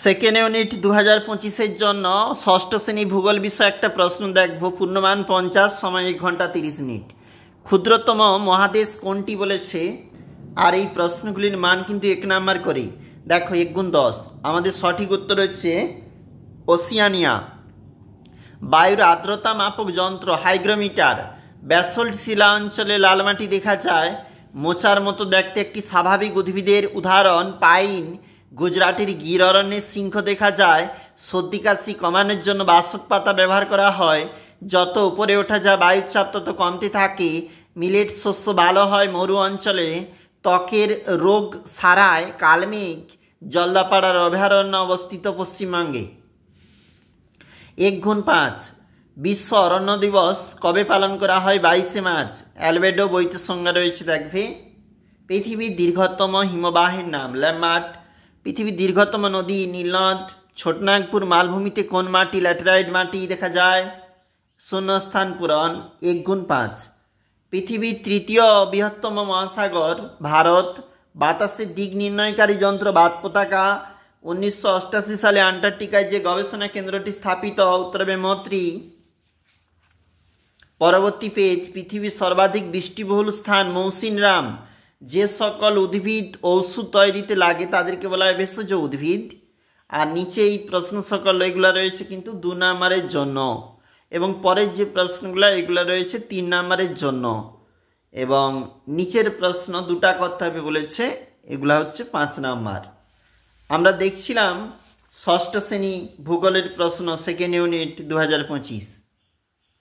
Second unit 2025-এর জন্য ষষ্ঠ শ্রেণী ভূগোল বিষয়ে একটা প্রশ্ন দেখব। পূর্ণমান 50, সময় 1 ঘন্টা 30 মিনিট। ক্ষুদ্রতম মহাদেশ কোনটি বলেছে, আর এই প্রশ্নগুলির মান কিন্তু 1 নাম্বার করে। দেখো 1 গুণ 10, আমাদের সঠিক উত্তর হচ্ছে ওসিয়ানিয়া। বায়ুর আর্দ্রতা মাপক যন্ত্র হাইগ্রোমিটার। ব্যাসল্ট শিলা অঞ্চলে লাল মাটি দেখা যায়। মোচার মতো দেখতে একটি স্বাভাবিক উদ্ভিদের উদাহরণ পাইন। গুজরাটের গির অরণ্যে সিংহ দেখা যায়। সর্দি কাশি কমানোর জন্য বাসক পাতা ব্যবহার করা হয়। যত উপরে ওঠা যায় বায়ুর চাপ তত কমতে থাকে। মিলেট শস্য ভালো হয় মরু অঞ্চলে। ত্বকের রোগ সারায় কালমেঘ। জলদাপাড়ার অভয়ারণ্য অবস্থিত পশ্চিমবঙ্গে। 1 গুণ 5, বিশ্ব অরণ্য দিবস কবে পালন করা হয়? 22শে মার্চ। অ্যালবেডো বইতে সংজ্ঞা রয়েছে, দেখবে। পৃথিবীর দীর্ঘতম হিমবাহের নাম ল্যাম্বার্ট। পৃথিবীর দীর্ঘতম নদী নীলনদ। ছোটনাগপুর মালভূমিতে কোন মাটি? ল্যাটেরাইট মাটি দেখা যায়। শূন্যস্থান পূরণ। 1 গুণ 5, পৃথিবীর তৃতীয় বৃহত্তম মহাসাগর ভারত। বাতাসের দিক নির্ণয়কারী যন্ত্র বাত পতাকা। 1988 সালে আন্টার্কটিকায় যে গবেষণা কেন্দ্রটি স্থাপিত? উত্তর বেমত্রী। পরবর্তী পেজ, পৃথিবীর সর্বাধিক বৃষ্টিবহুল স্থান মৌসিনরাম। যে সকল উদ্ভিদ ঔষধ তৈরিতে লাগে তাদেরকে বলা হয় ভেষজ উদ্ভিদ। আর নিচে এই প্রশ্ন সকল এগুলো রয়েছে কিন্তু 2 নাম্বারের জন্য, এবং পরের যে প্রশ্নগুলো এগুলো রয়েছে 3 নাম্বারের জন্য, এবং নিচের প্রশ্ন 2টা করতে হবে বলেছে, এগুলা হচ্ছে 5 নাম্বার। আমরা দেখছিলাম ষষ্ঠ শ্রেণী ভূগোলের প্রশ্ন, সেকেন্ড ইউনিট 2025।